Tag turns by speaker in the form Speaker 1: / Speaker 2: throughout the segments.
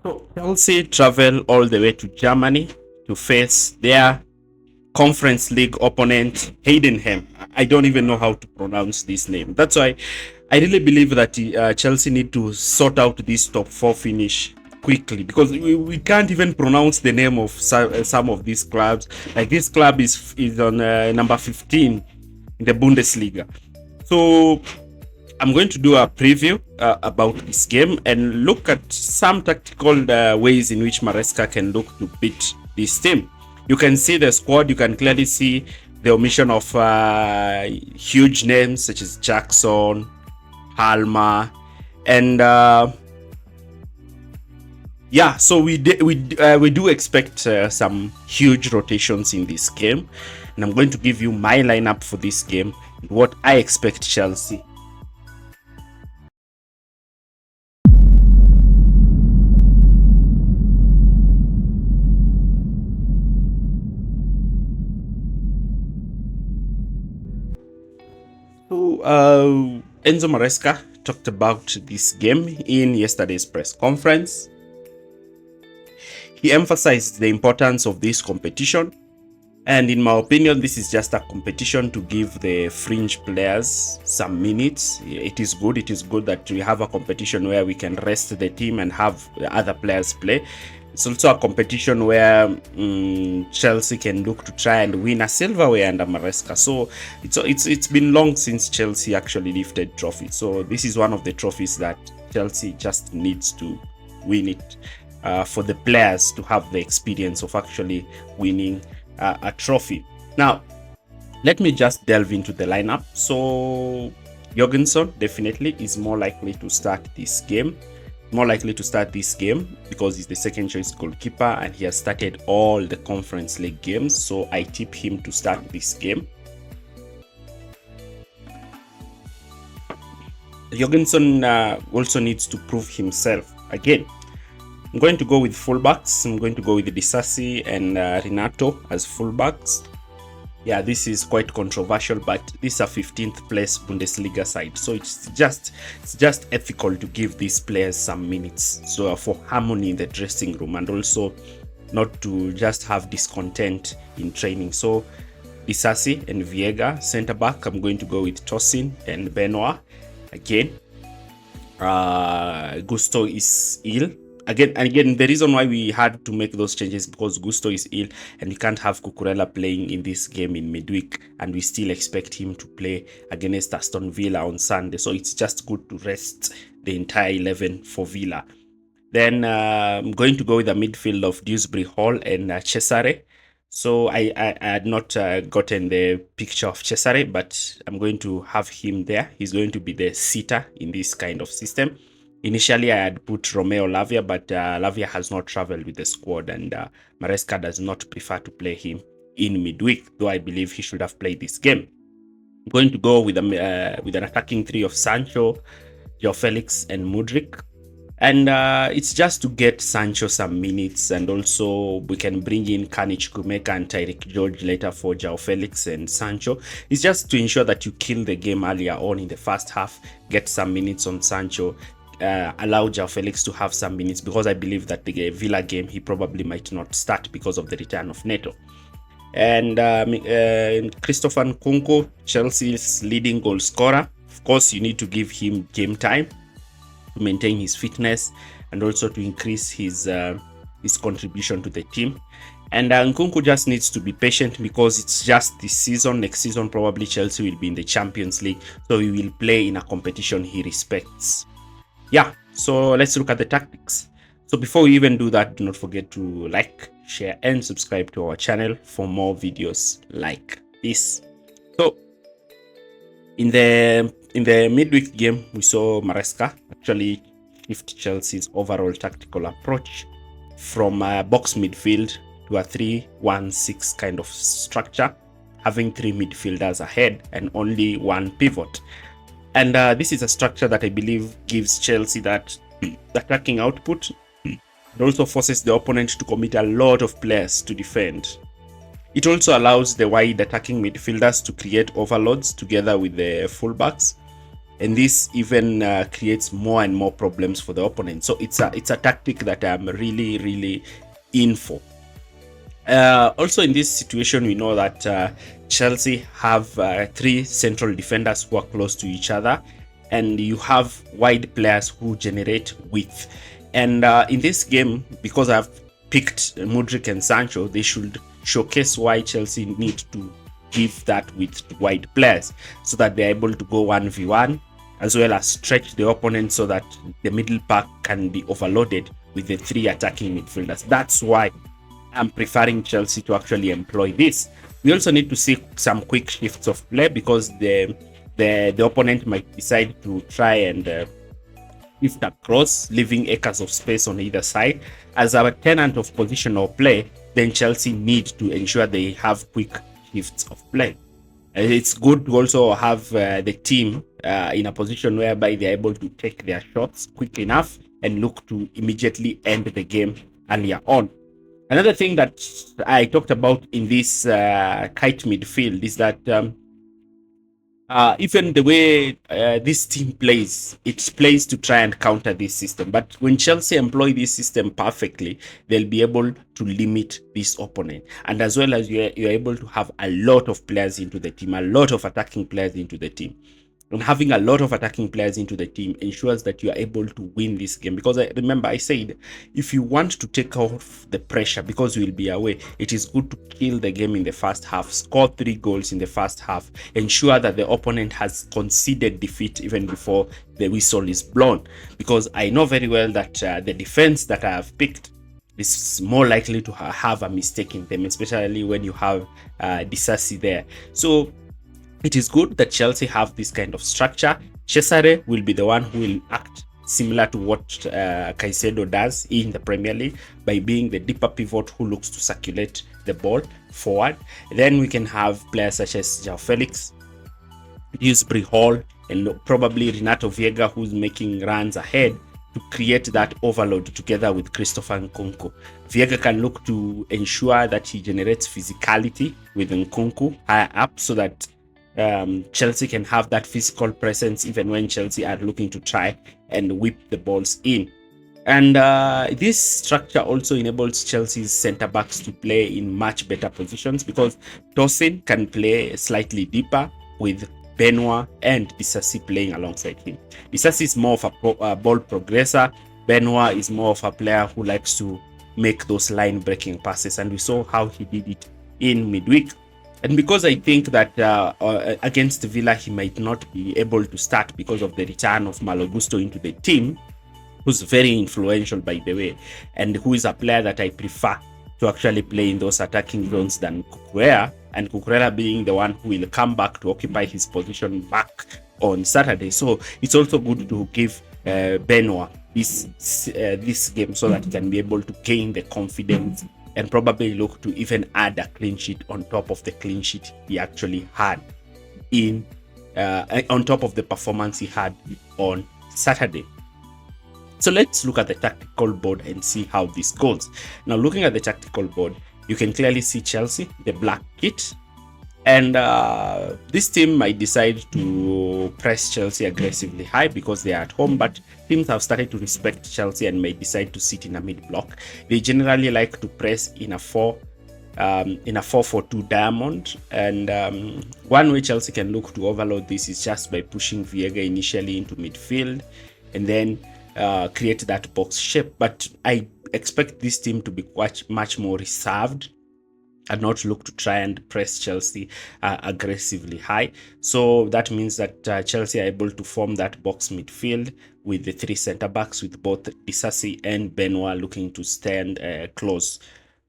Speaker 1: So Chelsea travel all the way to Germany to face their Conference League opponent Heidenheim. I don't even know how to pronounce this name. That's why I really believe that Chelsea need to sort out this top four finish quickly, because we can't even pronounce the name of some of these clubs. Like this club is on number 15 in the Bundesliga. So I'm going to do a preview about this game and look at some tactical ways in which Maresca can look to beat this team. You can see the squad. You can clearly see the omission of huge names such as Jackson, Palmer, and yeah. So we do expect some huge rotations in this game, and I'm going to give you my lineup for this game and what I expect Chelsea. So Enzo Maresca talked about this game in yesterday's press conference. He emphasized the importance of this competition, and in my opinion, this is just a competition to give the fringe players some minutes. It is good that we have a competition where we can rest the team and have the other players play. It's also a competition where Chelsea can look to try and win a silverware under Maresca. So it's been long since Chelsea actually lifted trophy. So this is one of the trophies that Chelsea just needs to win it for the players to have the experience of actually winning a trophy. Now, let me just delve into the lineup. So Jorgensen definitely is more likely to start this game. Because he's the second choice goalkeeper and he has started all the Conference League games. So I tip him to start this game. Jorgensen also needs to prove himself again. I'm going to go with fullbacks. I'm going to go with Disasi and Renato as fullbacks. Yeah, this is quite controversial, but this is a 15th place Bundesliga side, so it's just ethical to give these players some minutes, so for harmony in the dressing room and also not to just have discontent in training. So Disasi and Viega center back. I'm going to go with Tosin and Benoit again. Gusto is ill. Again, the reason why we had to make those changes because Gusto is ill and we can't have Cucurella playing in this game in midweek, and we still expect him to play against Aston Villa on Sunday. So it's just good to rest the entire 11 for Villa. Then I'm going to go with the midfield of Dewsbury Hall and Cesare. So I had not gotten the picture of Cesare, but I'm going to have him there. He's going to be the sitter in this kind of system. Initially, I had put Romeo Lavia, but Lavia has not traveled with the squad, and Maresca does not prefer to play him in midweek, though I believe he should have played this game. I'm going to go with an attacking three of Sancho, Joao Felix, and Mudryk. And it's just to get Sancho some minutes, and also we can bring in Kanich Kumeka and Tyrick George later for Joao Felix and Sancho. It's just to ensure that you kill the game earlier on in the first half, get some minutes on Sancho, allow Joao Felix to have some minutes, because I believe that the Villa game he probably might not start because of the return of Neto. And Christopher Nkunku, Chelsea's leading goal scorer. Of course, you need to give him game time to maintain his fitness and also to increase his contribution to the team. And Nkunku just needs to be patient because it's just this season. Next season, probably Chelsea will be in the Champions League, so he will play in a competition he respects. Yeah, so let's look at the tactics. So before we even do that, do not forget to like, share, and subscribe to our channel for more videos like this. So in the midweek game, we saw Maresca actually shift Chelsea's overall tactical approach from box midfield to a 3-1-6 kind of structure, having three midfielders ahead and only one pivot. And this is a structure that I believe gives Chelsea that attacking output. It also forces the opponent to commit a lot of players to defend. It also allows the wide attacking midfielders to create overloads together with the fullbacks. and this even creates more and more problems for the opponent. So it's a tactic that I'm really in for. Also in this situation, we know that Chelsea have three central defenders who are close to each other, and you have wide players who generate width. And in this game, because I've picked Mudryk and Sancho, they should showcase why Chelsea need to give that width to wide players so that they're able to go 1v1, as well as stretch the opponent so that the middle pack can be overloaded with the three attacking midfielders. That's why I'm preferring Chelsea to actually employ this. We also need to see some quick shifts of play because the opponent might decide to try and shift across, leaving acres of space on either side. As a tenant of positional play, then Chelsea need to ensure they have quick shifts of play. It's good to also have the team in a position whereby they're able to take their shots quick enough and look to immediately end the game earlier on. Another thing that I talked about in this kite midfield is that even the way this team plays, it plays to try and counter this system. But when Chelsea employ this system perfectly, they'll be able to limit this opponent. And as well as you're able to have a lot of players into the team, a lot of attacking players into the team. And having a lot of attacking players into the team ensures that you are able to win this game. Because remember, I said, if you want to take off the pressure because you will be away, it is good to kill the game in the first half, score 3 goals in the first half, ensure that the opponent has conceded defeat even before the whistle is blown. Because I know very well that the defense that I have picked is more likely to have a mistake in them, especially when you have Disasi there. So it is good that Chelsea have this kind of structure. Cesare will be the one who will act similar to what Caicedo does in the Premier League by being the deeper pivot who looks to circulate the ball forward. Then we can have players such as João Felix, Dewsbury Hall, and probably Renato Vieira, who's making runs ahead to create that overload together with Christopher Nkunku. Vieira can look to ensure that he generates physicality with Nkunku higher up so that Chelsea can have that physical presence even when Chelsea are looking to try and whip the balls in. And this structure also enables Chelsea's centre backs to play in much better positions because Tosin can play slightly deeper with Benoit and Disasi playing alongside him. Disasi is more of a ball progressor. Benoit is more of a player who likes to make those line breaking passes, and we saw how he did it in midweek. And because I think that against Villa, he might not be able to start because of the return of Malo Gusto into the team, who's very influential, by the way, and who is a player that I prefer to actually play in those attacking zones than Cucurella, and Cucurella being the one who will come back to occupy his position back on Saturday. So it's also good to give Benoit this game so that he can be able to gain the confidence and probably look to even add a clean sheet on top of the clean sheet he actually had on top of the performance he had on Saturday. So let's look at the tactical board and see how this goes. Now, looking at the tactical board, you can clearly see Chelsea, the black kit. And this team might decide to press Chelsea aggressively high because they are at home, but teams have started to respect Chelsea and may decide to sit in a mid block. They generally like to press in a 4-4-2 diamond, and one way Chelsea can look to overload this is just by pushing Vieira initially into midfield and then create that box shape. But I expect this team to be much more reserved and not look to try and press Chelsea aggressively high. So that means that Chelsea are able to form that box midfield with the 3 centre backs, with both Disasi and Benoit looking to stand close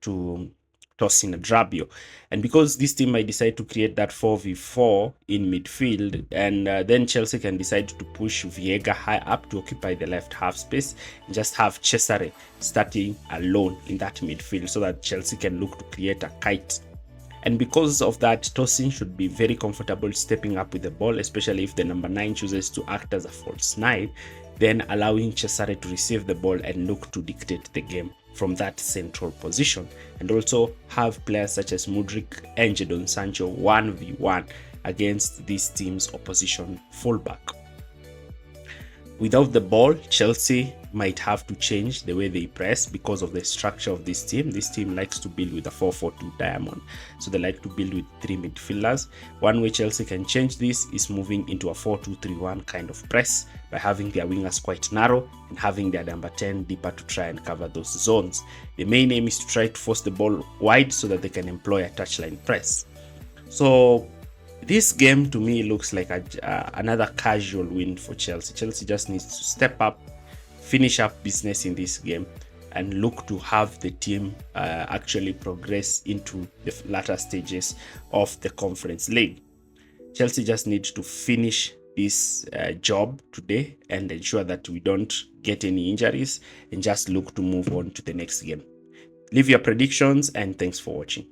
Speaker 1: to Tosin Rabiot. And because this team might decide to create that 4v4 in midfield, and then Chelsea can decide to push Vieira high up to occupy the left half space and just have Cesare starting alone in that midfield so that Chelsea can look to create a kite. And because of that, Tosin should be very comfortable stepping up with the ball, especially if the number 9 chooses to act as a false 9, then allowing Cesare to receive the ball and look to dictate the game from that central position, and also have players such as Mudryk and Jadon Sancho 1v1 against this team's opposition fullback. Without the ball, Chelsea might have to change the way they press because of the structure of this team. This team likes to build with a 4-4-2 diamond. So they like to build with 3 midfielders. One way Chelsea can change this is moving into a 4-2-3-1 kind of press by having their wingers quite narrow and having their number 10 deeper to try and cover those zones. The main aim is to try to force the ball wide so that they can employ a touchline press. So this game to me looks like another casual win for Chelsea. Chelsea just needs to step up, finish up business in this game, and look to have the team actually progress into the latter stages of the Conference League. Chelsea just needs to finish this job today and ensure that we don't get any injuries and just look to move on to the next game. Leave your predictions and thanks for watching.